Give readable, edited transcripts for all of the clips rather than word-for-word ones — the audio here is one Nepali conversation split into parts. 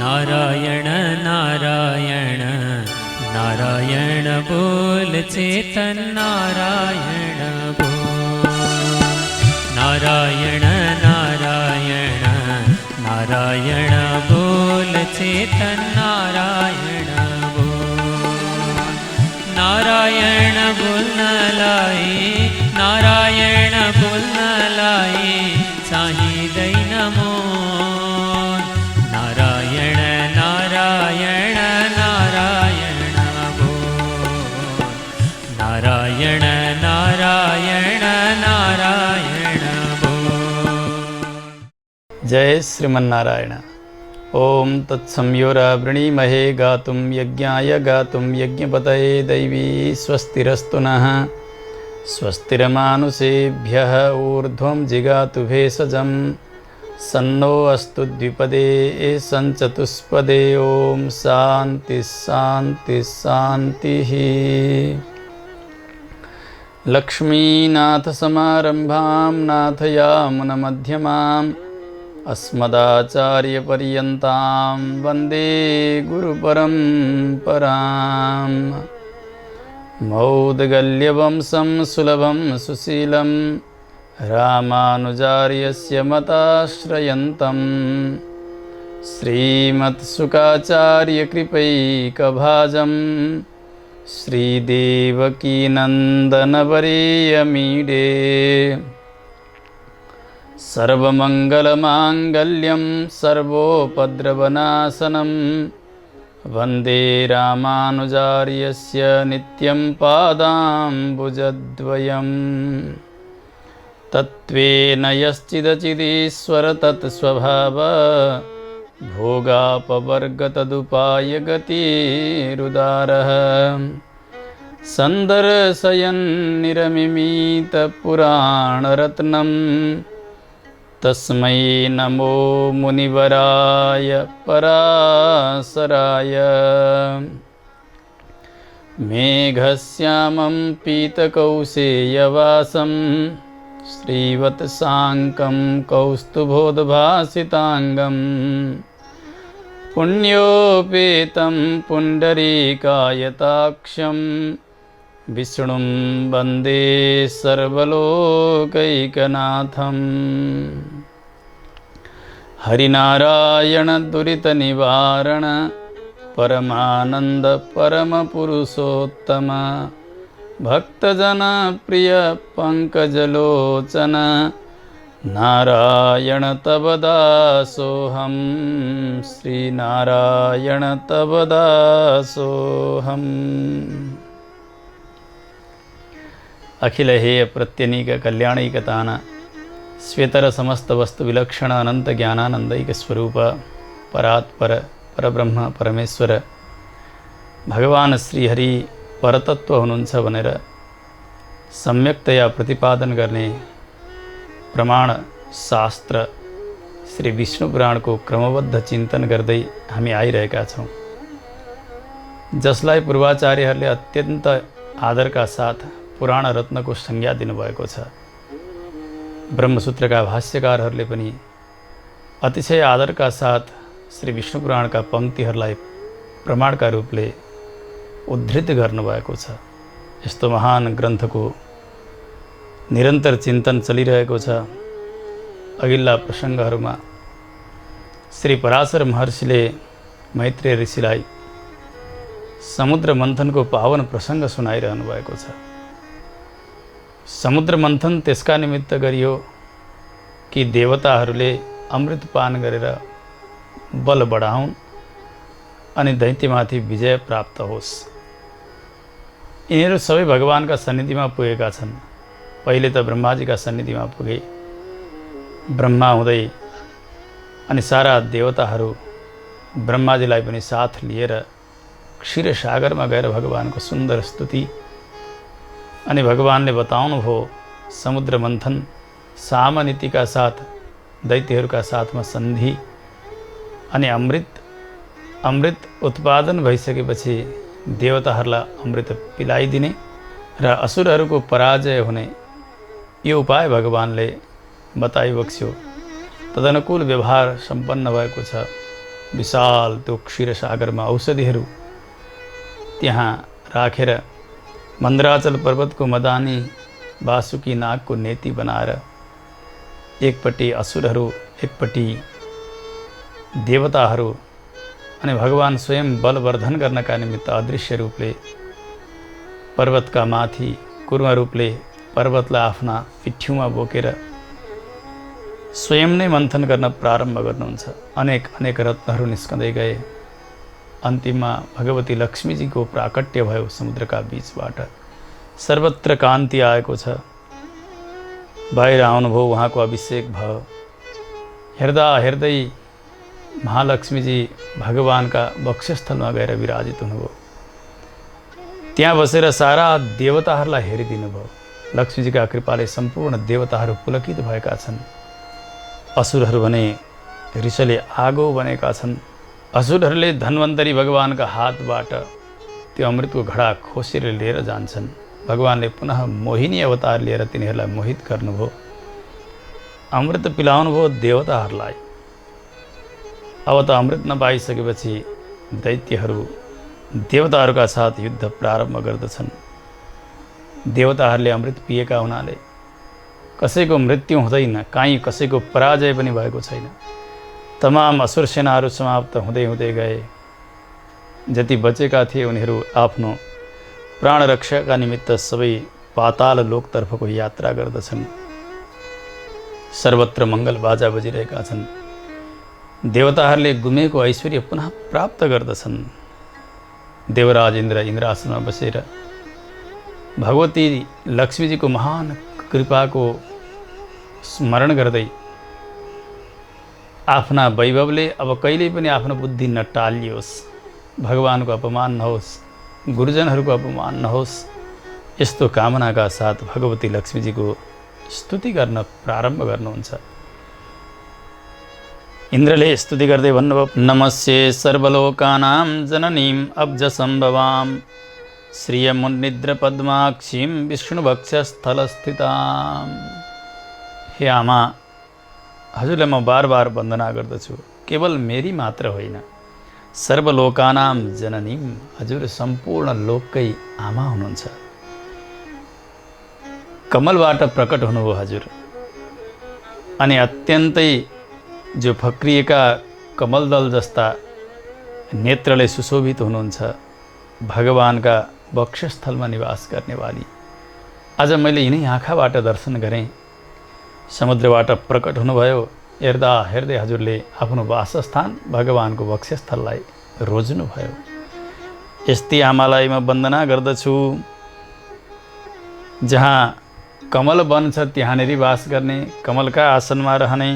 नारायण नारायण नारायण बोल चेतन नारायण बोल। नारायण नारायण नारायण बोल चेतन नारायण बोल। नारायण बोल न लाई नारायण बोल न लाई साही दई नमो। नारायण नारायण नारायण बोल। नारायण नारायण नारायण बोल। जय श्रीमन्नारायण। ओम तत्संयोरावृणीमहे गातुं यज्ञाय गातुं यज्ञपतये दैवी स्वस्तिरस्तु नः। स्वस्तिरमानुषेभ्यः ऊर्ध्वं जिगातु भेषजं सन्नो अस्तु द्विपदे सञ्चतुष्पदे। ओम शान्ति शान्ति शान्तिः। लक्ष्मीनाथसमारम्भां नाथयामुनमध्यमाम् अस्मदाचार्यपर्यन्तां वन्दे गुरुपरम्पराम्। मौद्गल्यवंशं सुलभं सुशीलं रामानुजार्यस्य मताश्रयन्तं श्रीमत्सुखाचार्यकृपैकभाजं श्रीदेवकीनन्दनवरेयमीडे। सर्वमङ्गलमाङ्गल्यं सर्वोपद्रवनाशनं वन्दे रामानुजार्यस्य नित्यं पादाम्बुजद्वयम्। तत्त्वेन यश्चिदचिदीश्वर तत्स्वभाव भोगापवर्गतदुपायगतिरुदारः। सन्दर्शयन्निरमिमीतपुराणरत्नं तस्मै नमो मुनिवराय पराशराय। मेघश्यामं पीतकौशेयवासं श्रीवत्साङ्कं कौस्तुभोद्भासिताङ्गं पुण्योपेतं पुण्डरीकायताक्षं विष्णुं वन्दे सर्वलोकैकनाथम्। हरिनारायण दुरितनिवारण परमानन्द परमपुरुषोत्तम भक्तजनप्रिय पंकजलोचन नारायण तव दासोऽहं। श्रीनारायण तव दासोऽहम्। अखिल हेय प्रत्यनीक कल्याणैकतान श्वेतर समस्त वस्तु विलक्षण अनंत ज्ञानानंदैक स्वरूप परात्पर परब्रह्म परमेश्वर भगवान श्रीहरि परतत्व हुनुहुन्छ भनेर सम्यक्तया प्रतिपादन गर्ने प्रमाण शास्त्र श्री विष्णु पुराणको क्रमबद्ध चिन्तन गर्दै हामी आइरहेका छौँ, जसलाई पूर्वाचार्यहरूले अत्यन्त आदरका साथ पुराण रत्नको संज्ञा दिनुभएको छ। ब्रह्मसूत्रका भाष्यकारहरूले पनि अतिशय आदरका साथ श्री विष्णु पुराणका पंक्तिहरूलाई प्रमाणका रूपले उद्धृत गर्नुभएको छ। यस्तो महान ग्रन्थको निरन्तर चिन्तन चलिरहेको छ। अघिल्ला प्रसङ्गहरूमा श्री पराशर महर्षिले मैत्रेय ऋषिलाई समुद्र मन्थनको पावन प्रसङ्ग सुनाइरहनु भएको छ। समुद्र मन्थन त्यसका निमित्त गरियो कि देवताहरूले अमृत पान गरेर बल बढाउन् अनि दैत्यमाथि विजय प्राप्त होस्। यिनीहरू सबै भगवानका सन्निधिमा पुगेका छन्। पहिले त ब्रह्माजीका सन्निधिमा पुगे। ब्रह्मा हुँदै अनि सारा देवताहरू ब्रह्माजीलाई पनि साथ लिएर क्षीरसागरमा गएर भगवानको सुन्दर स्तुति अनि भगवानले बताउनु भो समुद्र मन्थन सामनीतिका साथ दैत्यहरूका साथमा सन्धि अनि अमृत उत्पादन भइसकेपछि देवताहरूलाई अमृत पिलाइदिने र असुरहरूको पराजय हुने यो उपाय भगवानले बताइबक्स्यो। तदनुकूल व्यवहार सम्पन्न भएको छ। विशाल त्यो क्षीरसागरमा औषधिहरू त्यहाँ राखेर मन्द्राचल पर्वतको मदानी वासुकी नागको नेति बनाएर एकपट्टि असुरहरू एकपट्टि देवताहरू अनि भगवान स्वयं बलवर्धन गर्नका निमित्त अदृश्य रूपले पर्वतका माथि कुर्म रूपले पर्वतलाई आफ्ना पिठ्यूमा बोकेर स्वयं नै मन्थन गर्न प्रारम्भ गर्नुहुन्छ। अनेक अनेक रत्नहरू निस्कँदै गए। अन्तिममा भगवती लक्ष्मीजीको प्राकट्य भयो समुद्रका बीचबाट। सर्वत्र कान्ति आएको छ। बाहिर आउनुभयो, उहाँको अभिषेक भयो। हेर्दा हेर्दै महालक्ष्मीजी भगवानका वक्षस्थलमा गएर विराजित हुनुभयो। त्यहाँ बसेर सारा देवताहरूलाई हेरिदिनु भयो। लक्ष्मीजीका कृपाले सम्पूर्ण देवताहरू पुलकित भएका छन्। असुरहरू भने रिसले आगो बनेका छन्। असुरहरूले धन्वन्तरी भगवानका हातबाट त्यो अमृतको घडा खोसेर लिएर जान्छन्। भगवानले पुनः मोहिनी अवतार लिएर तिनीहरूलाई मोहित गर्नुभयो। अमृत पिलाउनुभयो देवताहरूलाई। अब त अमृत नपाइसकेपछि दैत्यहरू देवताहरूका साथ युद्ध प्रारम्भ गर्दछन्। देवताहरूले अमृत पिएका हुनाले कसैको मृत्यु हुँदैन, काहीँ कसैको पराजय पनि भएको छैन। तमाम असुर सेनाहरू समाप्त हुँदै हुँदै गए। जति बचेका थिए उनीहरू आफ्नो प्राण रक्षाका निमित्त सबै पाताल लोकतर्फको यात्रा गर्दछन्। सर्वत्र मङ्गल बाजा बजिरहेका छन्। देवताहरूले गुमेको ऐश्वर्य पुनः प्राप्त गर्दछन्। देवराज इन्द्र इन्द्रासनमा बसेर भगवती लक्ष्मीजीको महान कृपाको स्मरण गर्दै आफ्ना वैभवले अब कहिल्यै पनि आफ्नो बुद्धि नटालियोस्, भगवानको अपमान नहोस्, गुरुजनहरूको अपमान नहोस्, यस्तो कामनाका साथ भगवती लक्ष्मीजीको स्तुति गर्न प्रारम्भ गर्नुहुन्छ। इन्द्रले स्तुति गर्दै भन्नुभयो, नमस्ये सर्वलोकानां जननीं अब्जसम्भवां श्रियमुन्निद्रपद्माक्षीं विष्णुभक्षस्थलस्थितां। हे आमा, हजुरलाई म बार बार वन्दना गर्दछु। केवल मेरी मात्र होइन, सर्वलोकानां जननीं, हजुर सम्पूर्ण लोककै आमा हुनुहुन्छ। कमलबाट प्रकट हुनुभयो हजुर। अनि अत्यन्तै जो फक्रिएका कमलदल जस्ता नेत्रले सुशोभित हुनुहुन्छ। भगवानका वक्षस्थलमा निवास गर्नेवाली आज मैले यिनै आँखाबाट दर्शन गरेँ। समुद्रबाट प्रकट हुनुभयो। हेर्दा हेर्दै हजुरले आफ्नो वासस्थान भगवानको वक्षस्थललाई रोज्नुभयो। यस्तै आमालाई म वन्दना गर्दछु। जहाँ कमल वन छ त्यहाँनेरि वास गर्ने, कमलका आसनमा रहने,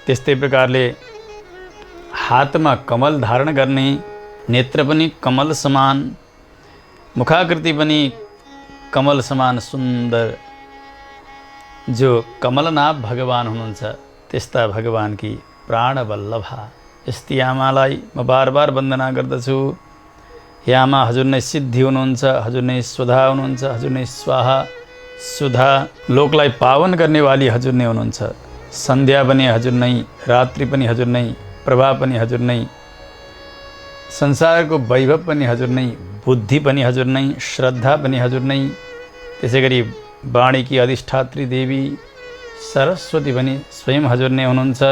त्यस्तै प्रकारले हातमा कमल धारण गर्ने, नेत्र पनि कमल समान, मुखाकृति पनि कमल समान सुन्दर जो कमलनाभ भगवान हुनुहुन्छ, त्यस्ता भगवानकी प्राणवल्लभा यस्ती आमालाई म बार बार वन्दना गर्दछु। हे आमा, हजुर नै सिद्धि हुनुहुन्छ, हजुर नै स्वधा हुनुहुन्छ, हजुर नै स्वाहा सुधा, लोकलाई पावन गर्नेवाली हजुर नै हुनुहुन्छ। सन्ध्या पनि हजुर नै, रात्रि पनि हजुर नै, प्रभा पनि हजुर नै, संसारको वैभव पनि हजुर नै, बुद्धि पनि हजुर नै, श्रद्धा पनि हजुर नै, त्यसै गरी वाणीकी अधिष्ठात्री देवी सरस्वती पनि स्वयं हजुर नै हुनुहुन्छ।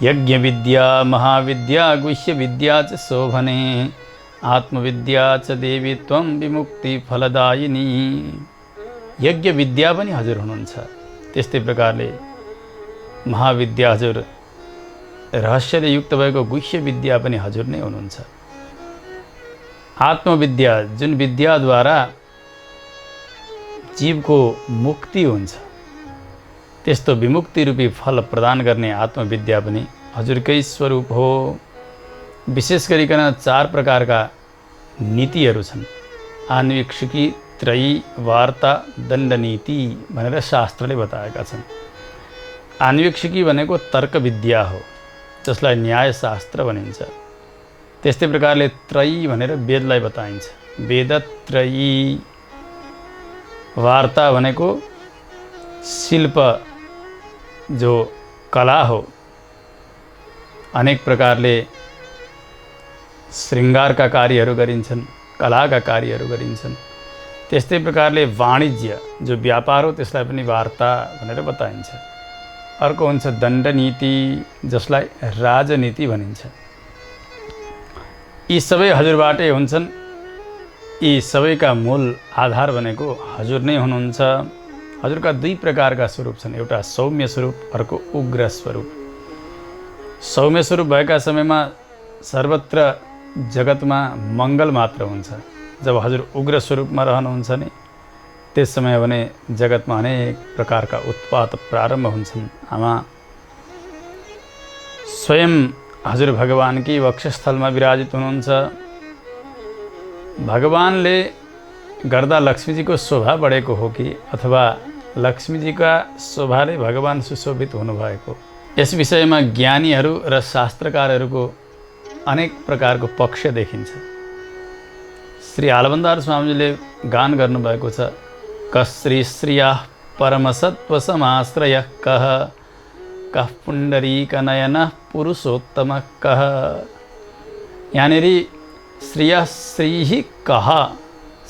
यज्ञ विद्या महाविद्या गुह्य विद्या च शोभने आत्मविद्या च देवी त्वं विमुक्ति फलदायिनी। यज्ञ विद्या पनि हजुर हुनुहुन्छ। त्यस्तै प्रकारले महाविद्या हजुर, रहस्यले युक्त भएको गुह्य विद्या पनि हजुर नै हुनुहुन्छ। आत्मविद्या जुन विद्याद्वारा जीवको मुक्ति हुन्छ, त्यस्तो विमुक्ति रूपी फल प्रदान गर्ने आत्मविद्या पनि हजुरकै स्वरूप हो। विशेष गरिकन 4 प्रकारका नीतिहरू छन्। आन्वीक्षिकी, त्रयी, वार्ता, दण्डनीति भनेर शास्त्रले बताएका छन्। आन्वीक्षिकी भनेको तर्क विद्या हो, जसलाई न्यायशास्त्र भनिन्छ। त्यस्तै प्रकारले त्रयी भनेर वेदलाई बताइन्छ, वेदत्रयी। वार्ता भनेको शिल्प जो कला हो, अनेक प्रकारले श्रृङ्गारका कार्यहरू गरिन्छन्, कलाका कार्यहरू गरिन्छन्। त्यस्तै प्रकारले वाणिज्य जो व्यापार हो त्यसलाई पनि वार्ता भनेर बताइन्छ। अर्को हुन्छ दण्डनीति जसलाई राजनीति भनिन्छ। यी सबै हजुरबाटै हुन्छन्। यी सबैका मूल आधार भनेको हजुर नै हुनुहुन्छ। हजुरका दुई प्रकारका स्वरूप छन्, एउटा सौम्य स्वरूप, अर्को उग्र स्वरूप। सौम्य स्वरूप भएका समयमा सर्वत्र जगतमा मङ्गल मात्र हुन्छ। जब हजुर उग्र स्वरूपमा रहनुहुन्छ नि त्यस समय भने जगतमा अनेक प्रकारका उत्पात प्रारम्भ हुन्छन्। आमा स्वयं हजुर भगवानकी वक्षस्थलमा विराजित हुनुहुन्छ। भगवानले गर्दा लक्ष्मीजीको शोभा बढेको हो कि अथवा लक्ष्मीजीका शोभाले भगवान सुशोभित हुनुभएको? यस विषयमा ज्ञानीहरू र शास्त्रकारहरूको अनेक प्रकारको पक्ष देखिन्छ। श्री आलवन्दार स्वामीजीले गान गर्नुभएको छ, कश्री श्रियः परमसत्त्वसमाश्रयः कः कः पुण्डरीकनयनः पुरुषोत्तमः कः। यहाँनिर श्रियः श्री कः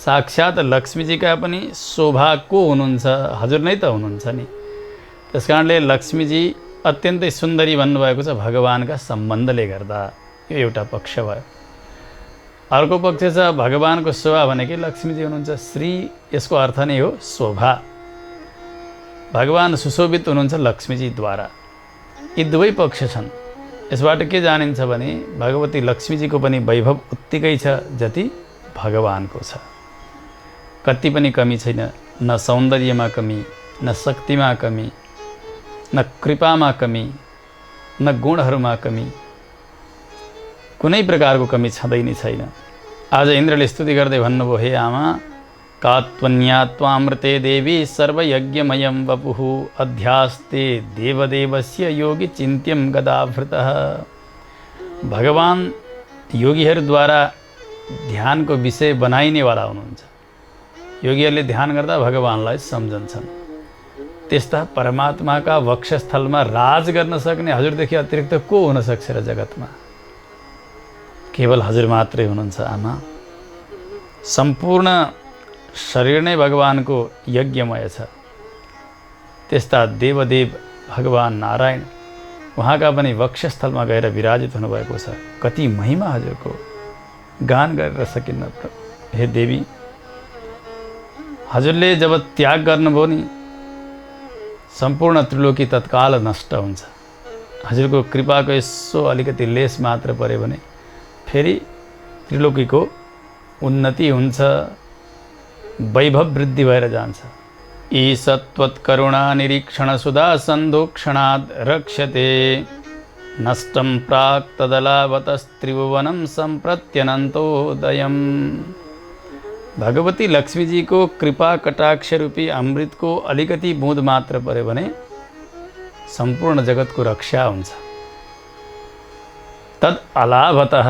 साक्षात् लक्ष्मीजीका पनि शोभा को हुनुहुन्छ? हजुर नै त हुनुहुन्छ नि। त्यस कारणले लक्ष्मीजी अत्यन्तै सुन्दरी भन्नुभएको छ भगवानका सम्बन्धले गर्दा। यो एउटा पक्ष भयो। अर्को पक्ष छ भगवानको शोभा भनेकै लक्ष्मीजी हुनुहुन्छ। श्री यसको अर्थ नै हो शोभा। भगवान सुशोभित हुनुहुन्छ लक्ष्मीजीद्वारा। यी दुवै पक्ष छन्। यसबाट के जानिन्छ भने भगवती लक्ष्मीजीको पनि वैभव उत्तिकै छ जति भगवानको छ। कति पनि कमी छैन, न सौन्दर्यमा कमी, न शक्तिमा कमी, न कृपामा कमी, न गुणहरूमा कमी, कुनै प्रकारको कमी छँदै नै छैन। आज इन्द्रले स्तुति गर्दै भन्नुभयो, हे आमा कात्वन्या त्वामृते देवी सर्वयज्ञमयं वपुः अध्यास्ते देवदेवस्य योगी चिन्त्यं गदाभृतः। भगवान योगीहरूद्वारा ध्यानको विषय बनाइनेवाला हुनुहुन्छ। योगीहरूले ध्यान गर्दा भगवानलाई सम्झन्छन्। त्यस्ता परमात्माका वक्षस्थलमा राज गर्न सक्ने हजुरदेखि अतिरिक्त को हुन सक्छ र जगतमा? केवल हजुर मात्रै हुनुहुन्छ आमा। सम्पूर्ण शरीर नै भगवानको यज्ञमय छ। त्यस्ता देवदेव भगवान नारायण उहाँका पनि वक्षस्थलमा गएर विराजित हुनुभएको छ। कति महिमा हजुरको गान गरेर सकिन्न। हे देवी, हजुरले जब त्याग गर्नुभयो नि सम्पूर्ण त्रिलोकी तत्काल नष्ट हुन्छ। हजुरको कृपाको यसो अलिकति लेस मात्र पर्यो भने फेरि त्रिलोकीको उन्नति हुन्छ, वैभव वृद्धि भएर जान्छ। ईशत्वत्करुणा निरीक्षण सुधा सन्दोक्षणाद् रक्ष्यते नष्टं प्राक् तदलावतस्त्रिभुवनं सम्प्रत्यनन्तोदयम्। भगवती लक्ष्मीजीको कृपा कटाक्ष रूपी अमृतको अलिकति बूँद मात्र पर्यो भने सम्पूर्ण जगतको रक्षा हुन्छ। तद अलाभतः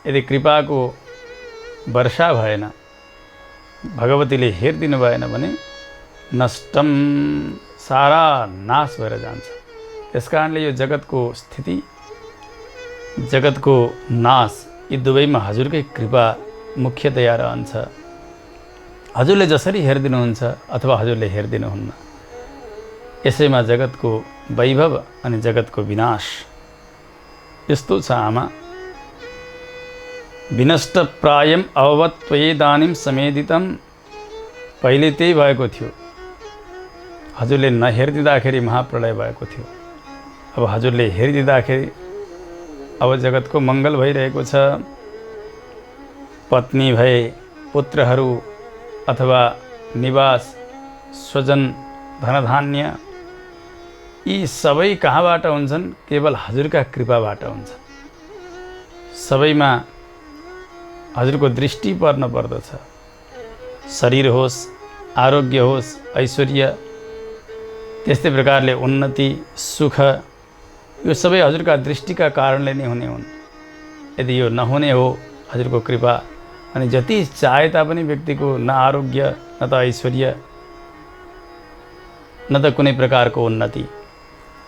यदि कृपाको वर्षा भएन, भगवतीले हेरिदिनु भएन भने नष्टम सारा नाश भएर जान्छ। त्यसकारणले यो जगतको स्थिति, जगतको नाश यी दुवैमा हजुरकै कृपा मुख्यतया रहन्छ। हजुरले जसरी हेरिदिनुहुन्छ अथवा हजुरले हेरिदिनुहुन्न, यसैमा जगतको वैभव अनि जगतको विनाश। यस्तो छ आमा। विनष्ट प्रायम अववत् त्वयेदानीं समेदितम। पहिले त्यही भएको थियो। हजुरले नहेरिदिँदाखेरि महाप्रलय भएको थियो। अब हजुरले हेरिदिँदाखेरि अब जगतको मङ्गल भइरहेको छ। पत्नी भए, पुत्रहरू अथवा निवास, स्वजन, धनधान्य यी सबै कहाँबाट हुन्छन्? केवल हजुरका कृपाबाट हुन्छ। सबैमा हजुरको दृष्टि पर्न पर्दछ। शरीर होस्, आरोग्य होस्, ऐश्वर्य, त्यस्तै प्रकारले उन्नति, सुख, यो सबै हजुरका दृष्टिका कारणले नै हुने हुन्। यदि यो नहुने हो हजुरको कृपा, अनि जति चाहे तापनि व्यक्तिको न आरोग्य, न त ऐश्वर्य, न त कुनै प्रकारको उन्नति,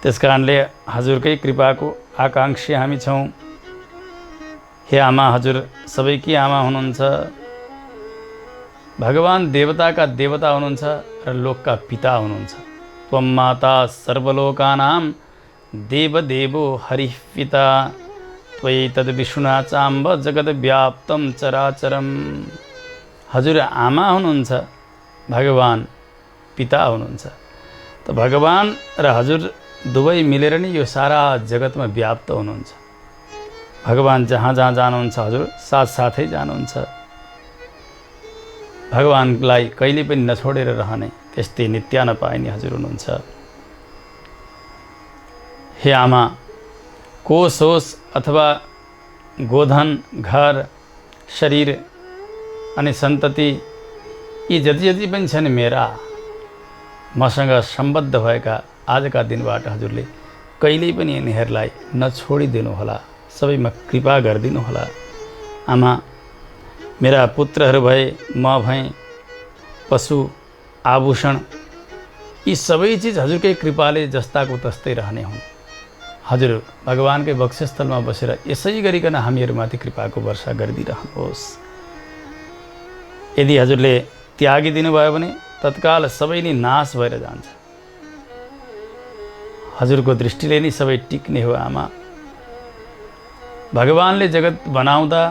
त्यस कारणले हजुरकै कृपाको आकाङ्क्षी हामी छौँ। हे आमा, हजुर सबैकी आमा हुनुहुन्छ, भगवान देवताका देवता हुनुहुन्छ र लोकका पिता हुनुहुन्छ। त्वं माता सर्वलोकानां देवदेवो हरिः पिता, त्वयि तद्विष्णुना चाम्ब जगद्व्याप्तं चराचरम। हजुर आमा हुनुहुन्छ, भगवान पिता हुनुहुन्छ। त भगवान र हजुर दुवै मिलेर नै यो सारा जगतमा व्याप्त हुनुहुन्छ। भगवान जहाँ जहाँ जानुहुन्छ हजुर साथसाथै जानुहुन्छ। भगवानलाई कहिले पनि नछोडेर रहने त्यस्तै नित्य नपाइने हजुर हुनुहुन्छ। हे आमा, कोष होस् अथवा गोधन, घर, शरीर अनि सन्तति, यी जति जति पनि छन् मेरा, मसँग सम्बद्ध भएका आजका दिनबाट हजुरले कहिल्यै पनि यिनीहरूलाई नछोडिदिनुहोला, सबैमा कृपा गरिदिनुहोला। आमा, मेरा पुत्रहरू भए, म भएँ, पशु, आभूषण, यी सबै चिज हजुरकै कृपाले जस्ताको तस्तै रहने हुन्। हजुर भगवानकै बक्षस्थलमा बसेर यसै गरिकन हामीहरूमाथि कृपाको वर्षा गरिदिइरहनुहोस्। यदि हजुरले त्यागिदिनु भयो भने तत्काल सबै नै नाश भएर जान्छ। हजुरको दृष्टिले नै सबै टिक्ने हो आमा। भगवानले जगत बनाउँदा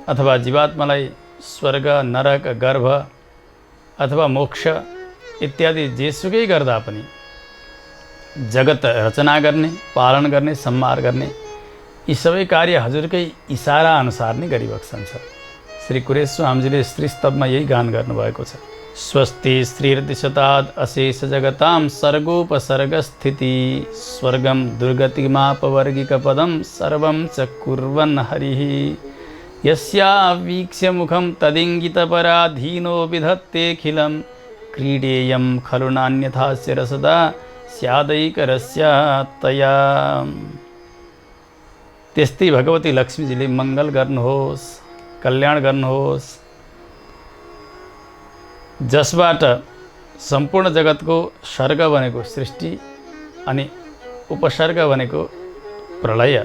अथवा जीवात्मालाई स्वर्ग, नरक, गर्भ अथवा मोक्ष इत्यादि जेसुकै गर्दा पनि जगत रचना गर्ने, पालन गर्ने, सम्हार गर्ने यी सबै कार्य हजुरकै इसारा अनुसार नै गरिबक्सन्छ। श्री कुरेश स्वामीजीले श्री स्तवमा यही गान गर्नुभएको छ। स्वस्ति श्रीर्दिशताद् अशेष जगतां सर्गोपसर्ग स्थिति, स्वर्गं दुर्गतिमापवर्गिकपदं सर्वं च कुर्वन् हरिः। यस्यावीक्ष्य मुखं तदिङ्गितपराधीनो विधत्तेऽखिलं, क्रीडेयं खलु नान्यथास्य रसदा स्यादैकरस्य तया। त्यस्तै भगवती लक्ष्मीजीले मङ्गल गर्नुहोस्, कल्याण गर्नुहोस्, जसबाट सम्पूर्ण जगतको सर्ग भनेको सृष्टि अनि उपसर्ग भनेको प्रलय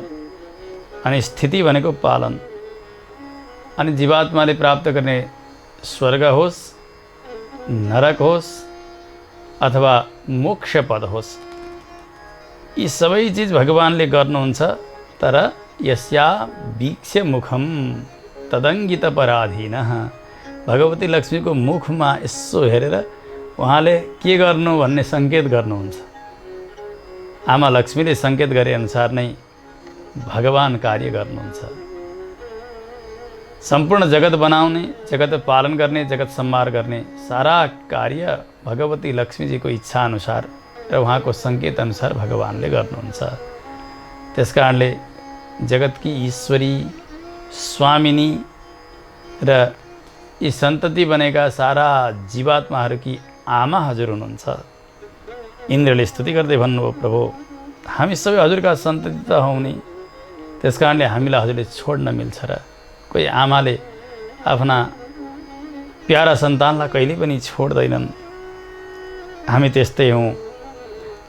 अनि स्थिति भनेको पालन अनि जीवात्माले प्राप्त गर्ने स्वर्ग होस्, नरक होस् अथवा मोक्ष पद होस्, यी सबै चिज भगवानले गर्नुहुन्छ। तर यस्या वीक्ष्य मुखम तदङ्गित पराधीनः, भगवती लक्ष्मीको मुखमा यसो हेरेर उहाँले के गर्नु भन्ने सङ्केत गर्नुहुन्छ। आमा लक्ष्मीले सङ्केत गरे अनुसार नै भगवान कार्य गर्नुहुन्छ। सम्पूर्ण जगत बनाउने, जगत पालन गर्ने, जगत सम्हार गर्ने सारा कार्य भगवती लक्ष्मीजीको इच्छा अनुसार र उहाँको सङ्केत अनुसार भगवानले गर्नुहुन्छ। त्यस कारणले जगतकी ईश्वरी, स्वामिनी र यी सन्तति बनेका सारा जीवात्माहरूकी आमा हजुर हुनुहुन्छ। इन्द्रले स्तुति गर्दै भन्नुभयो, प्रभु हामी सबै हजुरका सन्तति त हौँ नि, त्यस कारणले हामीलाई हजुरले छोड्न मिल्छ र? कोही आमाले आफ्ना प्यारा सन्तानलाई कहिले पनि छोड्दैनन्। हामी त्यस्तै हौँ।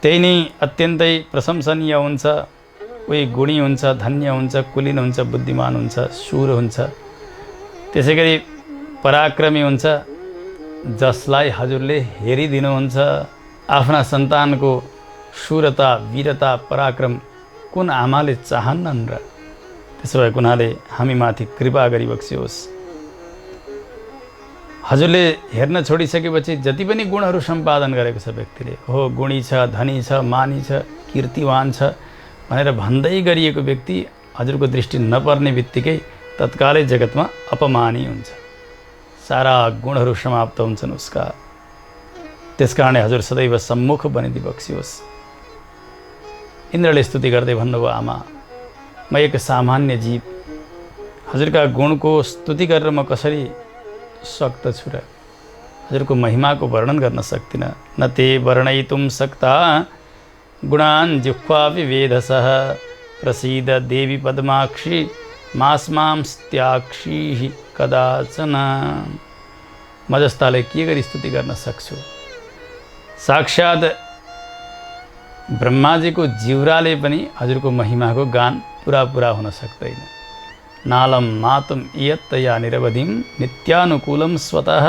त्यही नै अत्यन्तै प्रशंसनीय हुन्छ। कोही गुणी हुन्छ, धन्य हुन्छ, कुलीन हुन्छ, बुद्धिमान हुन्छ, शूर हुन्छ, त्यसै गरी पराक्रमी हुन्छ, जसलाई हजुरले हेरिदिनुहुन्छ। आफ्ना सन्तानको शूरता, वीरता, पराक्रम कुन आमाले चाहन्नन् र? त्यसो भएको हुनाले हामीमाथि कृपा गरिबक्सियोस्। हजुरले हेर्न छोडिसकेपछि जति पनि गुणहरू सम्पादन गरेको छ व्यक्तिले, हो गुणी छ, धनी छ, मानी छ, कीर्तिवान छ भनेर भन्दै गरिएको व्यक्ति हजुरको दृष्टि नपर्ने बित्तिकै तत्कालै जगतमा अपमानी हुन्छ। सारा गुणहरू समाप्त हुन्छन् उसका। त्यस कारणले हजुर सदैव सम्मुख बनिदिबक्सियोस्। इन्द्रले स्तुति गर्दै भन्नुभयो, आमा म एक सामान्य जीव, हजुरका गुणको स्तुति गरेर म कसरी सक्दछु र? हजुरको महिमाको वर्णन गर्न सक्दिनँ। न ते वर्णयितुं सक्ता गुणान् जिह्वा विवेधसः, प्रसीद देवी पद्माक्षी मास्मांस्त्याक्षी कदाचन। म जस्ताले के गरी स्तुति गर्न सक्छु? साक्षात् ब्रह्माजीको जिउराले पनि हजुरको महिमाको गान पुरा हुन सक्दैन। नालम मातुम इयत्तया निरवधिम नित्यानुकूलम स्वतः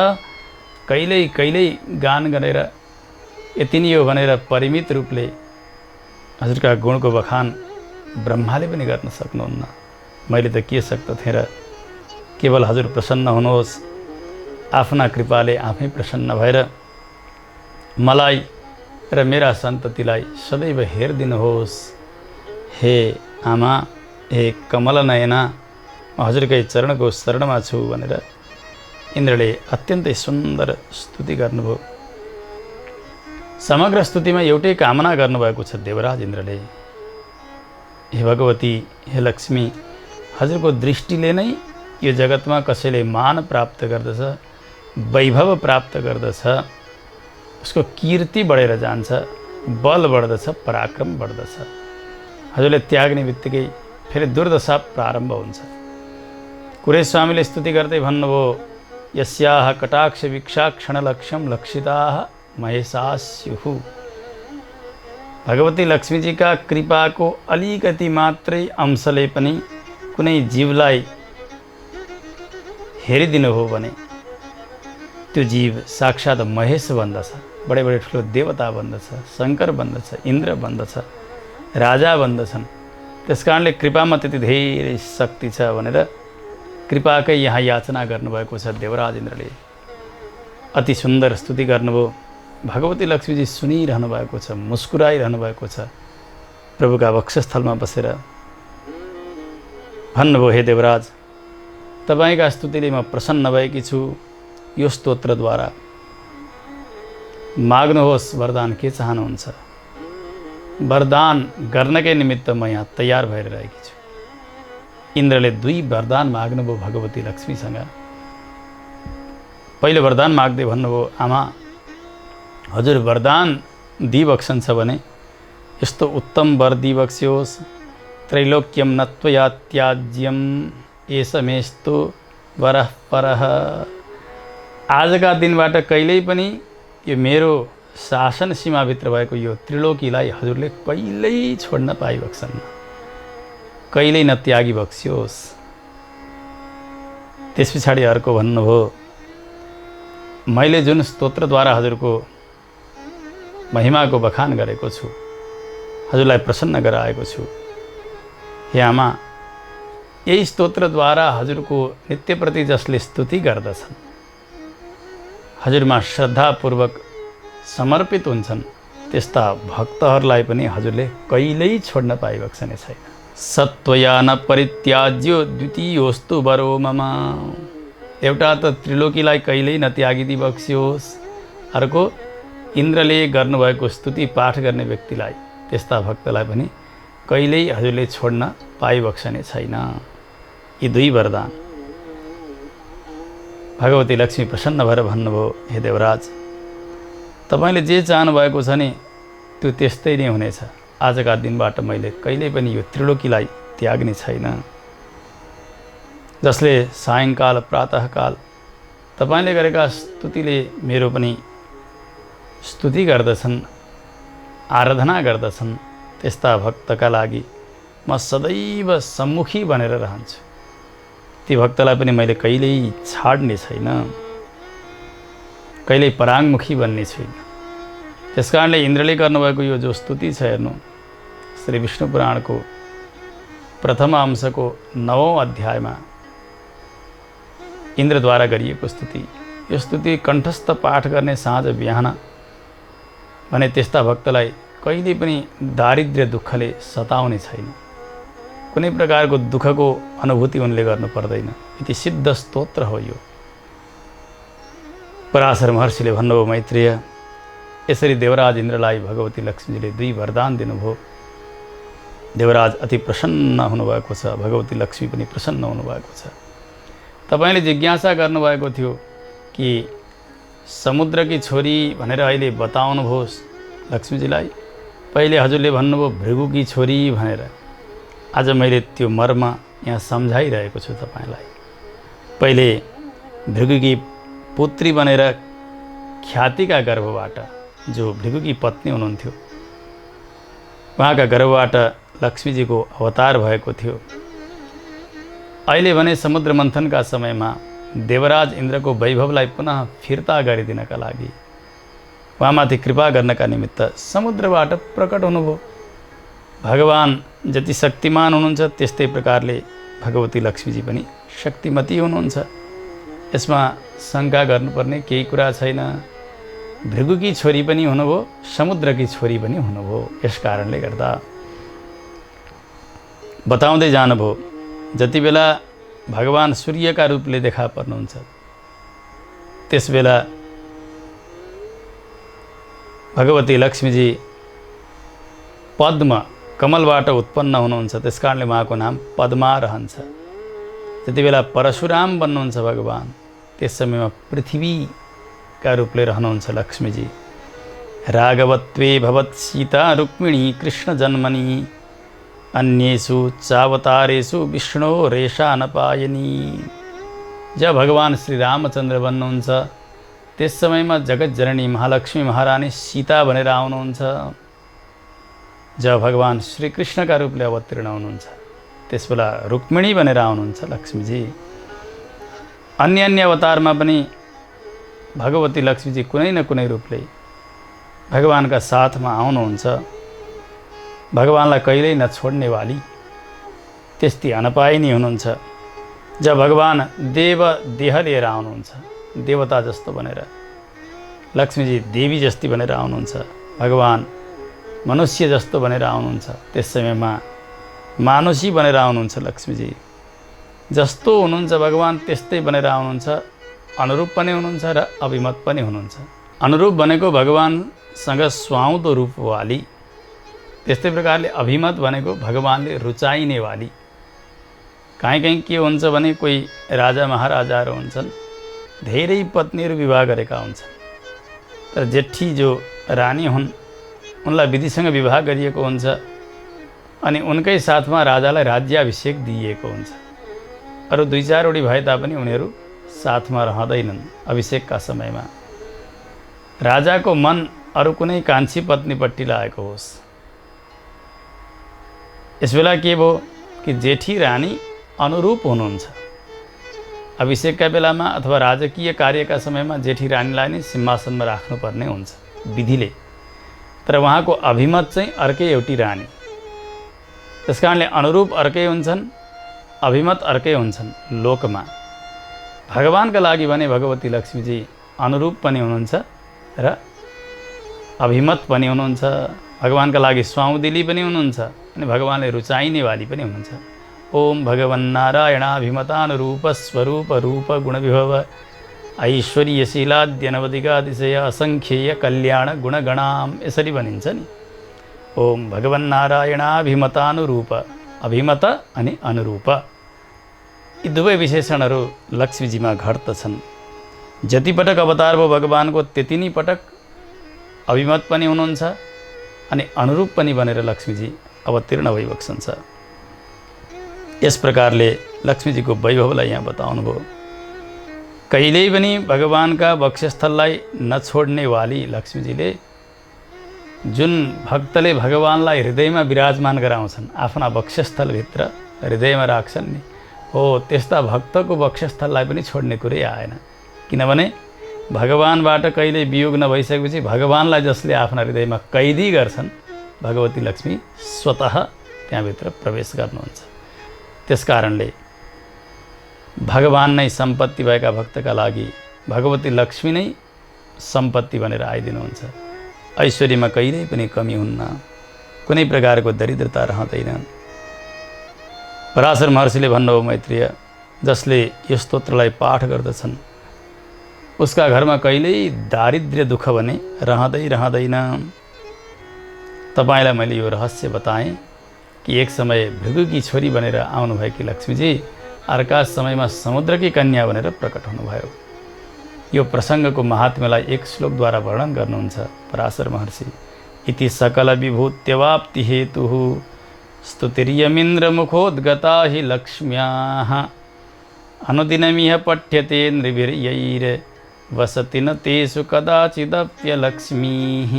कहिल्यै गान गरेर यति नै हो भनेर परिमित रूपले हजुरका गुणको बखान ब्रह्माले पनि गर्न सक्नुहुन्न। मैले त के सक्दथेँ र। केवल हजुर प्रसन्न हुनुहोस्, आफ्ना कृपाले आफै प्रसन्न भएर मलाई र मेरा सन्ततिलाई सदैव हेरिदिनुहोस्। हे आमा, हे कमल नयना, म हजुरकै चरणको शरणमा छु भनेर इन्द्रले अत्यन्तै सुन्दर स्तुति गर्नुभयो। समग्र स्तुतिमा एउटै कामना गर्नुभएको छ देवराज इन्द्रले। हे भगवती, हे लक्ष्मी, हजुरको दृष्टिले नै यो जगतमा कसैले मान प्राप्त गर्दछ, वैभव प्राप्त गर्दछ, उसको कीर्ति बढेर जान्छ, बल बढ्दछ, पराक्रम बढ्दछ। हजुरले त्याग्ने बित्तिकै फेरि दुर्दशा प्रारम्भ हुन्छ। कुरे स्वामीले स्तुति गर्दै भन्नुभयो, यस्याः कटाक्ष वीक्षाक्षण लक्ष्यम लक्षिताः महेशास्युः। भगवती लक्ष्मीजीका कृपाको अलिकति मात्रै अंशले पनि कुनै जीवलाई हेरिदिनु हो भने त्यो जीव साक्षात महेश बन्दछ, बडे ठुलो देवता बन्दछ, शङ्कर बन्दछ, इन्द्र बन्दछ, राजा बन्दछन्। त्यसकारणले कृपामा त्यति धेरै शक्ति छ भनेर कृपाकै यहाँ याचना गर्नुभएको छ देवराज इन्द्रले। अति सुन्दर स्तुति गर्नुभयो। भगवती लक्ष्मीजी सुनिरहनु भएको छ, मुस्कुराइरहनु भएको छ। प्रभुका वक्षस्थलमा बसेर भन्नुभयो, हे देवराज, तपाईँका स्तुतिले म प्रसन्न भएकी छु। यो स्तोत्रद्वारा माग्नुहोस्, वरदान के चाहनुहुन्छ? वरदान गर्नकै निमित्त म यहाँ तयार भएर रहेकी छु। इन्द्रले 2 वरदान माग्नुभयो भगवती लक्ष्मीसँग। पहिलो वरदान माग्दै भन्नुभयो, आमा, हजुर वरदान दिइबक्सन्छ भने यस्तो उत्तम वर दिइबक्स्योस्, त्रैलोक्यम नत्वया त्याज्यम एषमेस्तु वरः परः। आजका दिनबाट कहिल्यै पनि यो मेरो शासन सीमाभित्र भएको यो त्रिलोकीलाई हजुरले कहिल्यै छोड्न पाइबक्सन्न, कहिल्यै नत्यागी बक्स्योस्। त्यस पछाडि अर्को भन्नुभयो, मैले जुन स्तोत्रद्वारा हजुरको महिमाको बखान गरेको छु, हजुरलाई प्रसन्न गराएको छु, हे आमा, यही स्तोत्रद्वारा हजुरको नित्यप्रति जसले स्तुति गर्दछन्, हजुरमा श्रद्धापूर्वक समर्पित हुन्छन्, त्यस्ता भक्तहरूलाई पनि हजुरले कहिल्यै छोड्न पाइबक्सने छैन। सत्वया न परित्याज्यो द्वितीयोस्तु वरो मम। एउटा त त्रिलोकीलाई कहिल्यै नत्यागिदी बक्स्योस्, अर्को इन्द्रले गर्नुभएको स्तुति पाठ गर्ने व्यक्तिलाई, त्यस्ता भक्तलाई पनि कहिल्यै हजुरले छोड्न पाइबक्सने छैन। यी 2 वरदान भगवती लक्ष्मी प्रसन्न भएर भन्नुभयो, हे देवराज, तपाईँले जे चाहनु भएको छ नि त्यो त्यस्तै नै हुनेछ। आजका दिनबाट मैले कहिल्यै पनि यो त्रिलोकीलाई त्याग्ने छैन। जसले सायङ्काल प्रातःकाल तपाईँले गरेका स्तुतिले मेरो पनि स्तुति गर्दछन्, आराधना गर्दछन्, त्यस्ता भक्तका लागि म सदैव सम्मुखी बनेर रहन्छु। ती भक्तलाई पनि मैले कहिल्यै छाड्ने छैन, कहिल्यै पराङ्मुखी बन्ने छैन। त्यसकारणले इन्द्रले गर्नुभएको यो जो स्तुति छ हेर्नु, श्री विष्णु पुराणको प्रथम अंशको 9औं अध्यायमा इन्द्रद्वारा गरिएको स्तुति, यो स्तुति कण्ठस्थ पाठ गर्ने साँझ बिहान भने त्यस्ता भक्तलाई कहिल्यै पनि दारिद्र्य दुःखले सताउने छैन। कुनै प्रकारको दुःखको अनुभूति उनले गर्नु पर्दैन। यति सिद्ध स्तोत्र हो यो। पराशर महर्षिले भन्नुभयो, मैत्रेय, यसरी देवराज इन्द्रलाई भगवती लक्ष्मीजीले 2 वरदान दिनुभयो। देवराज अति प्रसन्न हुनुभएको छ, भगवती लक्ष्मी पनि प्रसन्न हुनुभएको छ। तपाईँले जिज्ञासा गर्नुभएको थियो कि समुद्रकी छोरी भनेर अहिले बताउनुभयोस् लक्ष्मीजीलाई। पहिले हजुरले भन्नुभयो भृगुकी छोरी भनेर। आज मैले त्यो मर्म यहाँ सम्झाइरहेको छु तपाईँलाई। पहिले भृगुकी पुत्री बनेर ख्यातिका गर्भबाट जो भृगुकी पत्नी हुनुहुन्थ्यो उहाँका गर्भबाट लक्ष्मीजीको अवतार भएको थियो। अहिले भने समुद्र मन्थनका समयमा देवराज इन्द्रको वैभवलाई पुनः फिर्ता गरिदिनका लागि उहाँमाथि कृपा गर्नका निमित्त समुद्रबाट प्रकट हुनुभयो। भगवान जति शक्तिमान हुनुहुन्छ त्यस्तै प्रकारले भगवती लक्ष्मीजी पनि शक्तिमती हुनुहुन्छ। यसमा शङ्का गर्नुपर्ने केही कुरा छैन। भृगुकी छोरी पनि हुनुभयो, समुद्रकी छोरी पनि हुनुभयो। यस कारणले गर्दा बताउँदै जानुभयो, जति बेला भगवान सूर्यका रूपले देखा पर्नुहुन्छ त्यसबेला भगवती लक्ष्मीजी पद्म कमलबाट उत्पन्न हुनुहुन्छ, त्यसकारणले उहाँको नाम पद्मा रहन्छ। जति बेला परशुराम बन्नुहुन्छ भगवान, त्यस समयमा पृथ्वीका रूपले रहनुहुन्छ लक्ष्मीजी। राघवत्वे भवत् सीता रुक्मिणी कृष्ण जन्मनी अन्येषु चावतारेषु विष्णु रेशा नपायनी। जब भगवान श्री रामचन्द्र बन्नुहुन्छ त्यस समयमा जगत जननी महालक्ष्मी महारानी सीता भनेर आउनुहुन्छ। जब भगवान श्री कृष्णका रूपले अवतीर्ण हुनुहुन्छ त्यसबेला रुक्मिणी भनेर आउनुहुन्छ लक्ष्मीजी। अन्य अन्य अवतारमा पनि भगवती लक्ष्मीजी कुनै न कुनै रूपले भगवानका साथमा आउनुहुन्छ। भगवानलाई कहिल्यै नछोड्ने वाली त्यस्ती अनपायनी हुनुहुन्छ। जब भगवान देव देह लिएर आउनुहुन्छ, देवता जस्तो बनेर, लक्ष्मीजी देवी जस्ती बनेर आउनुहुन्छ, भगवान मनुष्य जस्तो बनेर आउनुहुन्छ, त्यस समयमा मानुषी बनेर आउनुहुन्छ लक्ष्मीजी। जस्तो हुनुहुन्छ भगवान त्यस्तै बनेर आउनुहुन्छ। अनुरूप पनि हुनुहुन्छ र अभिमत पनि हुनुहुन्छ। अनुरूप भनेको भगवानसँग सुहाउँदो रूप वाली, त्यस्तै प्रकारले अभिमत भनेको भगवानले रुचाइने वाली। कहीँ के हुन्छ भने कोही राजा महाराजाहरू हुन्छन्, धेरै पत्नीहरू विवाह गरेका हुन्छन्, तर जेठी जो रानी हुन् उनलाई विधिसँग विवाह गरिएको हुन्छ अनि उनकै साथमा राजालाई राज्याभिषेक दिइएको हुन्छ। अरू 2-4 वटी भए तापनि उनीहरू साथमा रहँदैनन्। अभिषेकका समयमा राजाको मन अरू कुनै कान्छी पत्नीपट्टि लागेको होस्। यसबेला के भयो कि जेठी रानी अनुरूप हुनुहुन्छ। अभिषेकका बेलामा अथवा राजकीय कार्यका समयमा जेठी रानीलाई नै सिंहासनमा राख्नुपर्ने हुन्छ विधिले, तर उहाँको अभिमत चाहिँ अर्कै एउटी रानी। त्यसकारणले अनुरूप अर्कै हुन्छन्, अभिमत अर्कै हुन्छन् लोकमा। भगवानका लागि भने भगवती लक्ष्मीजी अनुरूप पनि हुनुहुन्छ र अभिमत पनि हुनुहुन्छ। भगवानका लागि स्वाउदिली पनि हुनुहुन्छ अनि भगवानले रुचाइने वाली पनि हुनुहुन्छ। ओम भगवन्नारायणाभिमतानुरूप स्वरूप रूप गुणविभव ऐश्वर्यशीलाद्यनवधिकातिशय असङ्ख्येय कल्याण गुणगणाम, यसरी भनिन्छ नि। ओम भगवन्नारायणाभिमतानुरूप, अभिमत अनि अनुरूप, यी दुवै विशेषणहरू लक्ष्मीजीमा घट्दछन्। जति पटक अवतार भयो भगवानको त्यति नै पटक अभिमत पनि हुनुहुन्छ अनि अनुरूप पनि बनेर लक्ष्मीजी अवतीर्ण भइबक्सन्छ। यस प्रकारले लक्ष्मीजीको वैभवलाई यहाँ बताउनु भयो। कहिल्यै पनि भगवानका वक्षस्थललाई नछोड्ने वाली लक्ष्मीजीले जुन भक्तले भगवानलाई हृदयमा विराजमान गराउँछन्, आफ्ना वक्षस्थलभित्र हृदयमा राख्छन् नि, हो त्यस्ता भक्तको वक्षस्थललाई पनि छोड्ने कुरै आएन। किनभने भगवानबाट कहिले वियोग नभइसकेपछि भगवानलाई जसले आफ्ना हृदयमा कैदी गर्छन्, भगवती लक्ष्मी स्वतः त्यहाँभित्र प्रवेश गर्नुहुन्छ। त्यसकारणले भगवान नै सम्पत्ति भएका भक्तका लागि भगवती लक्ष्मी नै सम्पत्ति भनेर आइदिनुहुन्छ। ऐश्वर्यमा कहिल्यै पनि कमी हुन्न, कुनै प्रकारको दरिद्रता रहँदैन। पराशर महर्षिले भन्नुभयो, मैत्रेय, जसले यो स्तोत्रलाई पाठ गर्दछन् उसका घरमा कहिल्यै दारिद्र्य दुःख भने रहँदैन। तपाईँलाई मैले यो रहस्य बताएँ कि एक समय भृगुकी छोरी बनेर आउनुभएकी लक्ष्मीजी अर्का समयमा समुद्रकी कन्या भनेर प्रकट हुनुभयो। यो प्रसङ्गको महात्म्यलाई एक श्लोकद्वारा वर्णन गर्नुहुन्छ पराशर महर्षि। इति सकल विभूत्यवाप्ति हेतुः स्तुतिर्यमिन्द्रमुखोद्गता हि लक्ष्म्याः अनुदिनमिह पठ्यते नृभिर्यैर्वसति न तेषु कदाचिदप्यलक्ष्मीः।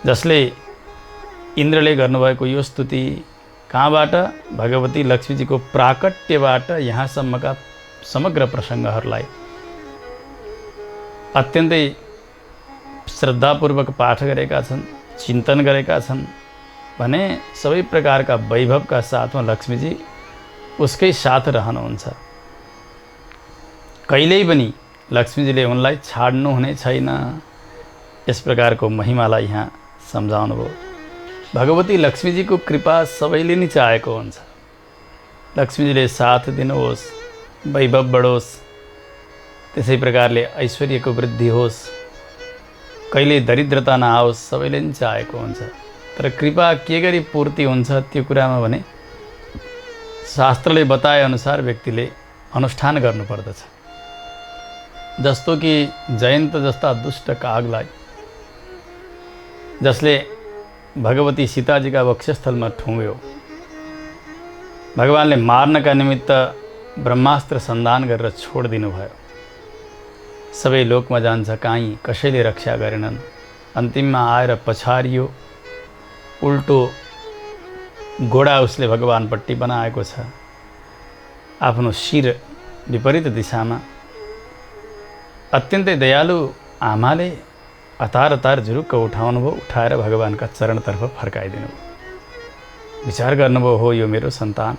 जसले इन्द्रले गर्नुभएको यो स्तुति कहाँबाट? भगवती लक्ष्मीजीको प्राकट्यबाट यहाँसम्मका समग्र प्रसङ्गहरूलाई अत्यन्तै श्रद्धापूर्वक पाठ गरेका छन्, चिन्तन गरेका छन् भने सबै प्रकारका वैभवका साथमा लक्ष्मीजी उसकै साथ रहनुहुन्छ। कहिल्यै पनि लक्ष्मीजीले उनलाई छाड्नुहुने छैन। यस प्रकारको महिमालाई यहाँ सम्झाउनु भयो। भगवती लक्ष्मीजीको कृपा सबैले नै चाहेको हुन्छ। लक्ष्मीजीले साथ दिनुहोस्, वैभव बढोस्, त्यसै प्रकारले ऐश्वर्यको वृद्धि होस्, कहिले दरिद्रता नआओस्, सबैले नै चाहेको हुन्छ। तर कृपा के गरी पूर्ति हुन्छ त्यो कुरामा भने शास्त्रले बताए अनुसार व्यक्तिले अनुष्ठान गर्नुपर्दछ। जस्तो कि जयन्त जस्ता दुष्ट कागलाई जसले भगवती सीताजीका वक्षस्थलमा ठुङ्ग्यो, भगवानले मार्नका निमित्त ब्रह्मास्त्र सन्धान गरेर छोडिदिनु भयो। सबै लोकमा जान्छ काहीँ, कसैले रक्षा गरेनन्। अन्तिममा आएर पछारियो, उल्टो घोडा उसले भगवानपट्टि बनाएको छ, आफ्नो शिर विपरीत दिशामा। अत्यन्तै दयालु आमाले अतार अतार झुरुक्क उठाउनुभयो, उठाएर भगवानका चरणतर्फ फर्काइदिनु भयो। विचार गर्नुभयो, हो यो मेरो सन्तान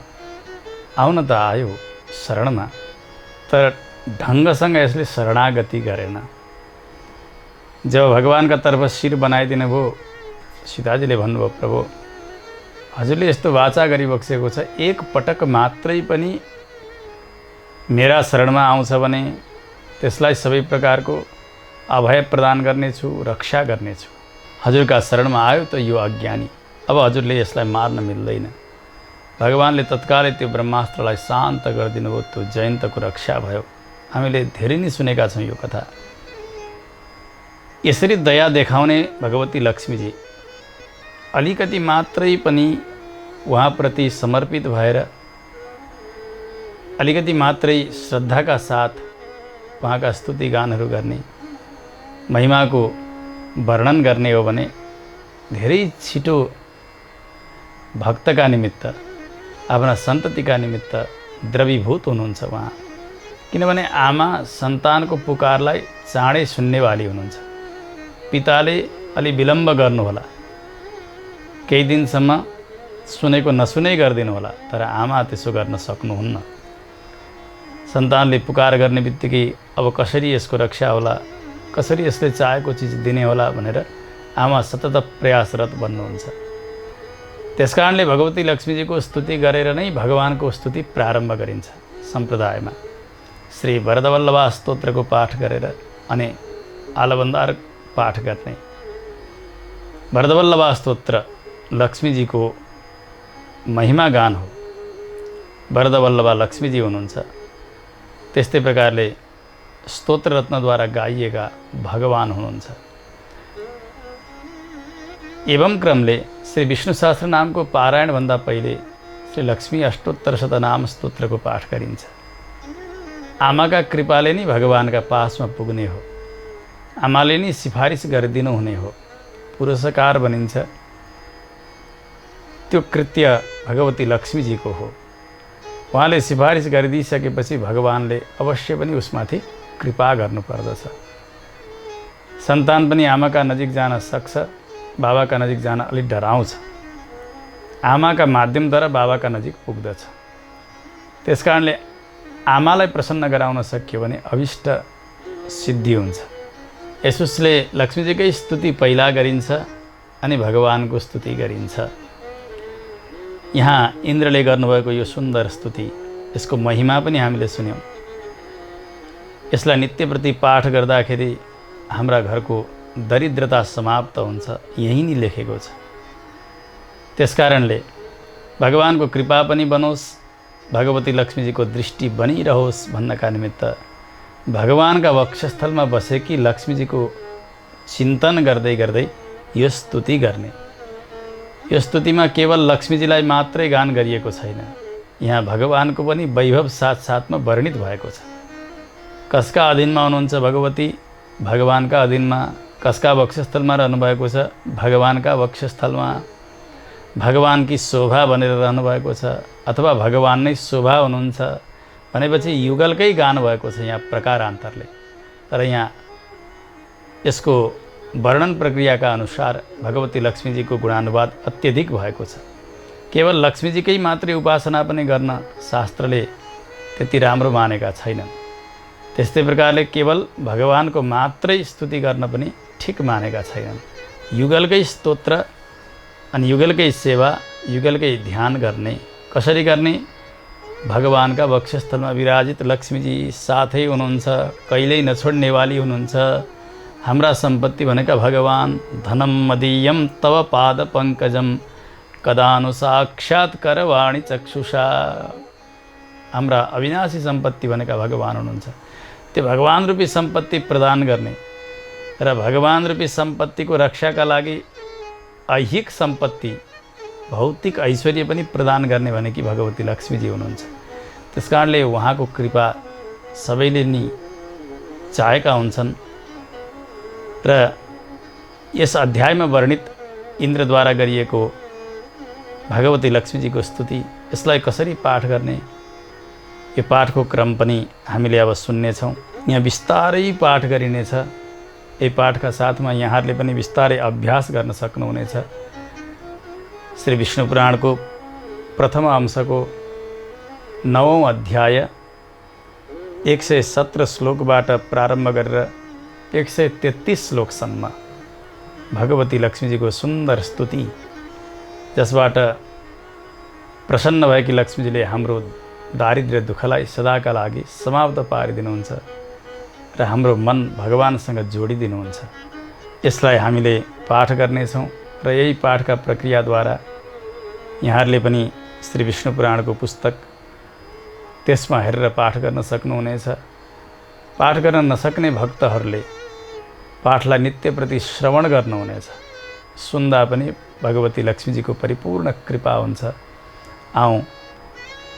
आउन त आयो शरणमा, तर ढङ्गसँग यसले शरणागति गरेन। जब भगवानका तर्फ शिर बनाइदिनु भयो, सीताजीले भन्नुभयो, प्रभु हजुरले यस्तो वाचा गरिबक्सेको छ, एक पटक मात्रै पनि मेरा शरणमा आउँछ भने त्यसलाई सबै प्रकारको अभय प्रदान गर्नेछु, रक्षा गर्नेछु। हजुरका शरणमा आयो त यो अज्ञानी, अब हजुरले यसलाई मार्न मिल्दैन। भगवानले तत्कालै त्यो ब्रह्मास्त्रलाई शान्त गरिदिनु भयो, त्यो जयन्तको रक्षा भयो। हामीले धेरै नै सुनेका छौँ यो कथा। यसरी दया देखाउने भगवती लक्ष्मीजी अलिकति मात्रै पनि उहाँप्रति समर्पित भएर, अलिकति मात्रै श्रद्धाका साथ उहाँका स्तुति गानहरू गर्ने, महिमाको वर्णन गर्ने हो भने धेरै छिटो भक्तका निमित्त, आफ्ना सन्ततिका निमित्त द्रवीभूत हुनुहुन्छ उहाँ। किनभने आमा सन्तानको पुकारलाई चाँडै सुन्नेवाली हुनुहुन्छ। पिताले अलि विलम्ब गर्नुहोला, केही दिनसम्म सुनेको नसुनै गरिदिनु होला, तर आमा त्यसो गर्न सक्नुहुन्न। सन्तानले पुकार गर्ने बित्तिकै अब कसरी यसको रक्षा होला, कसरी यसले चाहेको चिज दिने होला भनेर आमा सतत प्रयासरत बन्नुहुन्छ। त्यसकारणले भगवती लक्ष्मीजीको स्तुति गरेर नै भगवानको स्तुति प्रारम्भ गरिन्छ। सम्प्रदायमा श्री वरदवल्लभा स्तोत्रको पाठ गरेर अनि आलबन्दार पाठ गर्ने। वरदवल्लभा स्तोत्र लक्ष्मीजीको महिमा गान हो। वरदवल्लभा लक्ष्मीजी हुनुहुन्छ। त्यस्तै प्रकारले स्तोत्र रत्नद्वारा गाइएका भगवान हुनुहुन्छ। एवं क्रमले श्री विष्णु सहस्त्र नामको पारायणभन्दा पहिले श्री लक्ष्मी अष्टोत्तर शतनाम स्तोत्रको पाठ गरिन्छ। आमाका कृपाले नै भगवानका पासमा पुग्ने हो, आमाले नै सिफारिस गरिदिनु हुने हो, पुरस्कार बनिन्छ। त्यो कृत्य भगवती लक्ष्मीजीको हो। उहाँले सिफारिस गरिदिइसकेपछि भगवानले अवश्य पनि उसमाथि कृपा गर्नुपर्दछ। सन्तान पनि आमाका नजिक जान सक्छ, बाबाका नजिक जान अलिक डराउँछ। आमाका माध्यमद्वारा बाबाका नजिक पुग्दछ। त्यसकारणले आमालाई प्रसन्न गराउन सकियो भने अभिष्ट सिद्धि हुन्छ। यसोस्ले लक्ष्मीजीकै स्तुति पहिला गरिन्छ अनि भगवानको स्तुति गरिन्छ। यहाँ इन्द्रले गर्नुभएको यो सुन्दर स्तुति, यसको महिमा पनि हामीले सुन्यौँ। यसलाई नित्यप्रति पाठ गर्दाखेरि हाम्रा घरको दरिद्रता समाप्त हुन्छ, यही नै लेखेको छ। त्यसकारणले भगवानको कृपा पनि बनोस्, भगवती लक्ष्मीजीको दृष्टि बनिरहोस् भन्नका निमित्त भगवानका वक्षस्थलमा बसेकी लक्ष्मीजीको चिन्तन गर्दै गर्दै यो स्तुति गर्ने। यो स्तुतिमा केवल लक्ष्मीजीलाई मात्रै गान गरिएको छैन, यहाँ भगवानको पनि वैभव साथसाथमा वर्णित भएको छ। कसका अधीनमा हुनुहुन्छ भगवती? भगवानका अधीनमा। कसका वक्षस्थलमा रहनुभएको छ? भगवानका वक्षस्थलमा। भगवानकी शोभा बनेर रहनुभएको छ अथवा भगवान नै शोभा हुनुहुन्छ भनेपछि युगलकै गान भएको छ यहाँ प्रकारान्तरले। तर यहाँ यसको वर्णन प्रक्रियाका अनुसार भगवती लक्ष्मीजीको गुणानुवाद अत्यधिक भएको छ। केवल लक्ष्मीजीकै मात्रै उपासना पनि गर्न शास्त्रले त्यति राम्रो मानेका छैनन्। त्यस्तै प्रकारले केवल भगवानको मात्रै स्तुति गर्न पनि ठिक मानेका छैनन्। युगलकै स्तोत्र अनि युगलकै सेवा, युगलकै ध्यान गर्ने। कसरी गर्ने? भगवानका वक्षस्थलमा विराजित लक्ष्मीजी साथै हुनुहुन्छ, कहिल्यै नछोड्नेवाली हुनुहुन्छ। हाम्रा सम्पत्ति भनेका भगवान। धनम मदीयम तव पाद पङ्कजम कदानु साक्षात् करवाणी चक्षुषा। हाम्रा अविनाशी सम्पत्ति भनेका भगवान हुनुहुन्छ। त्यो भगवान रूपी सम्पत्ति प्रदान गर्ने र भगवान रूपी सम्पत्तिको रक्षाका लागि ऐहिक सम्पत्ति, भौतिक ऐश्वर्य पनि प्रदान गर्ने भनेकी भगवती लक्ष्मीजी हुनुहुन्छ। त्यसकारणले उहाँको कृपा सबैले नि चाहेका हुन्छन्। र यस अध्यायमा वर्णित इन्द्रद्वारा गरिएको भगवती लक्ष्मीजीको स्तुति, यसलाई कसरी पाठ गर्ने, यो पाठको क्रम पनि हामीले अब सुन्नेछौँ। यहाँ बिस्तारै पाठ गरिनेछ। यही पाठका साथमा यहाँहरूले पनि बिस्तारै अभ्यास गर्न सक्नुहुनेछ। श्री विष्णु पुराणको प्रथम अंशको 9औं अध्याय 117 श्लोकबाट प्रारम्भ गरेर 133 श्लोकसम्म भगवती लक्ष्मीजीको सुन्दर स्तुति, जसबाट प्रसन्न भएकी लक्ष्मीजीले हाम्रो दारिद्र्य दुःखलाई सदाका लागि समाप्त पारिदिनुहुन्छ र हाम्रो मन भगवानसँग जोडिदिनुहुन्छ। यसलाई हामीले पाठ गर्नेछौँ र यही पाठका प्रक्रियाद्वारा यहाँहरूले पनि श्री विष्णु पुराणको पुस्तक त्यसमा हेरेर पाठ गर्न सक्नुहुनेछ। पाठ गर्न नसक्ने भक्तहरूले पाठलाई नित्यप्रति श्रवण गर्नुहुनेछ। सुन्दा पनि भगवती लक्ष्मीजीको परिपूर्ण कृपा हुन्छ। आउँ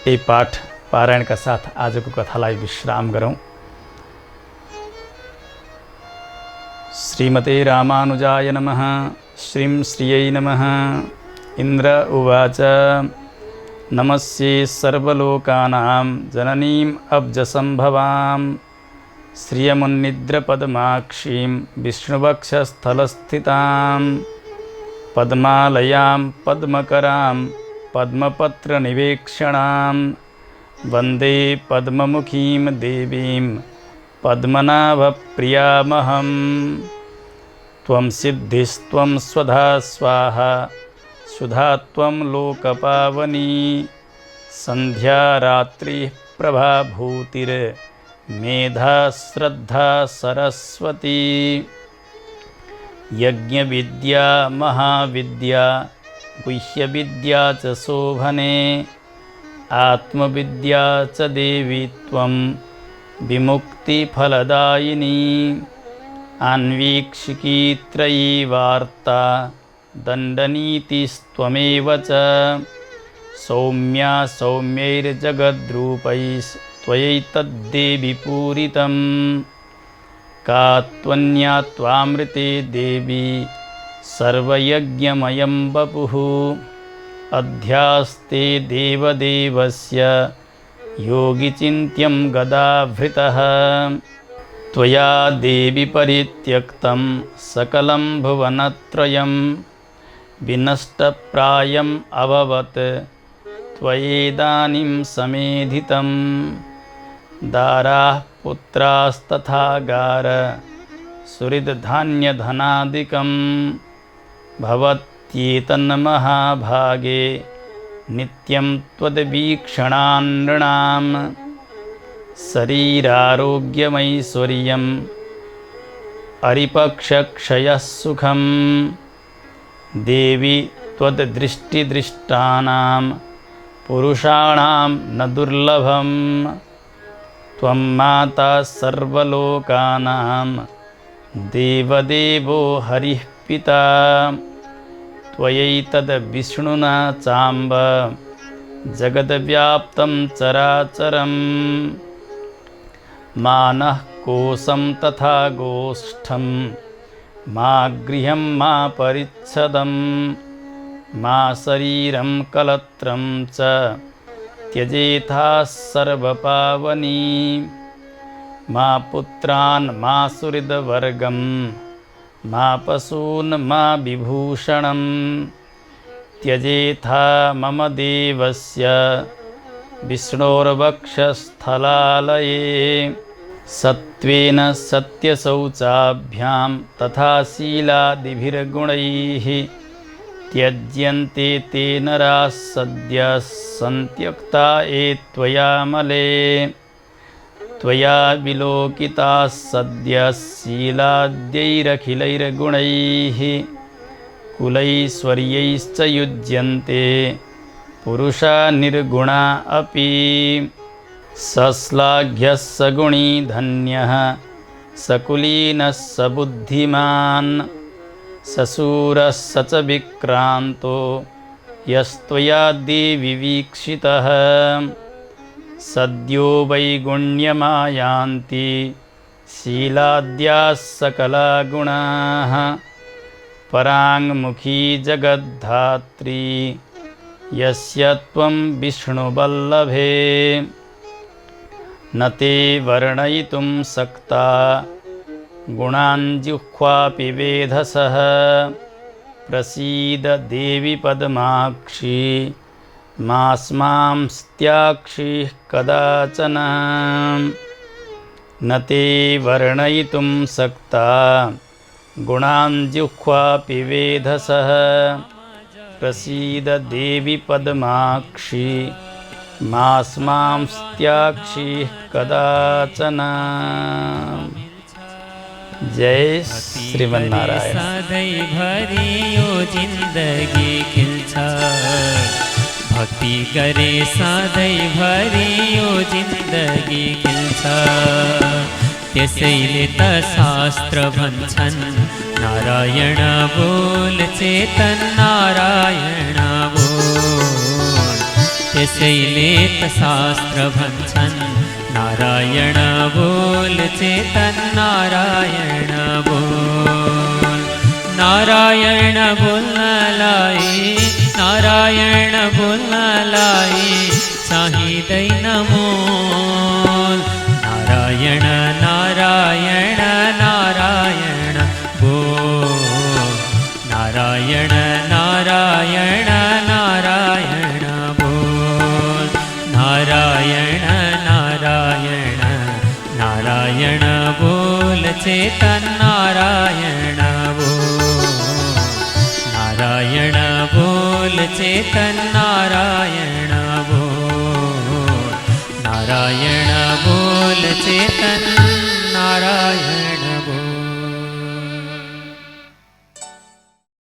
यही पाठ पारायणका साथ आजको कथालाई विश्राम गरौँ। श्रीमते रामानुजाय नमः। श्रीं श्रियै नमः। इन्द्र उवाच नमस्ये सर्वलोकानां जननीम् अब्जसम्भवां श्रियमुन्निद्रपद्माक्षीं विष्णुवक्षस्थलस्थितां पद्मालयां पद्मकरां पद्मपत्रनिवेक्षणां वन्दे पद्ममुखीं देवीं पद्मनाभप्रियामहं। त्वं सिद्धिस्त्वं स्वधा स्वाहा सुधा त्वं लोकपावनी संध्या रात्रिः प्रभाभूतिर्मेधा श्रद्धा सरस्वती। यज्ञविद्या महाविद्या गुह्यविद्या च शोभने आत्मविद्या च देवी त्वं विमुक्तिफलदायिनी। आन्वीक्षिकी त्रयी वार्ता दण्डनीतिस्त्वमेव च सौम्या सौम्यैर्जगद्रूपैस्त्वयैतद्देवि पूरितं। का त्वन्या त्वामृते देवी सर्वयज्ञमयं वपुः अध्यास्ते देवदेवस्य योगिचिन्त्यं गदाभृतः। त्वया देवी परित्यक्तं सकलं भुवनत्रयं विनष्टप्रायम् अभवत् त्वयेदानीं समेधितं। दाराः पुत्रास्तथा गार सुहृद्धान्यधनादिकं भवत्येतन्महाभागे नित्यं त्वद्वीक्षणान्नृणां। शरीरारोग्यमैश्वर्यम् अरिपक्षक्षयः सुखं देवी त्वद्दृष्टिदृष्टानां पुरुषाणां न दुर्लभं। त्वं माता सर्वलोकानां देवदेवो हरिः पिता। त्वयैतद्विष्णुना चाम्ब जगद्व्याप्तं चराचरम्। मा नः कोशं तथा गोष्ठं मा गृहं मा परिच्छदं। मा शरीरं कलत्रं च त्यजेथा सर्वपावनी मा पुत्रान् मा सुहृदवर्गं मा पशून् मा विभूषणं त्यजेथा मम देवस्य विष्णोर्वक्षस्थलालये सत्त्वेन सत्यशौचाभ्यां तथा शीलादिभिर्गुणैः त्यज्यन्ते ते नराः सद्यः सन्त्यक्ता ये त्वयामले त्वया विलोकिताः सद्यः शीलाद्यैरखिलैर्गुणैः कुलैश्वर्यैश्च युज्यन्ते पुरुषा निर्गुणा अपि सश्लाघ्यः सगुणी धन्यः सकुलीनः सबुद्धिमान् सशूरः स च विक्रान्तो यस्त्वया देवि वीक्षितः सद्यो वैगुण्यमायान्ति शीलाद्याः सकला गुणाः पराङ्मुखी जगद्धात्री यस्य त्वं विष्णुवल्लभे न ते वर्णयितुं शक्ता गुणाञ्जिह्वापि वेधसः प्रसीद देवि पद्माक्षी मास्मांस्त्याक्षी कदाचन न ते वर्णयितुं शक्ता गुणाञ्जिह्वापि वेधसः प्रसीद देवि पद्माक्षी मास्मांस्त्याक्षी कदाचन। जय श्रीमन्नारायण। सदै भरी यो जिंदगी खिल्छ भक्ति करे सदै भरी यो जिंदगी खिल्छ त्यसैले त शास्त्र भन्छन् नारायण बोल चेतन नारायण बोल त्यसैले त शास्त्र भन्छन् नारायण बोल चेतन नारायण बोल नारायण बोल्नलाई नारायण बोल्नलाई चाहिँदैन मोल नारायण नारायण नारायण बोल नारायण नारायण नारायण बोल नारायण नारायण नारायण बोल चेतन नारायण बोल नारायण बोल चेतन नारायण बोल नारायण बोल चेतन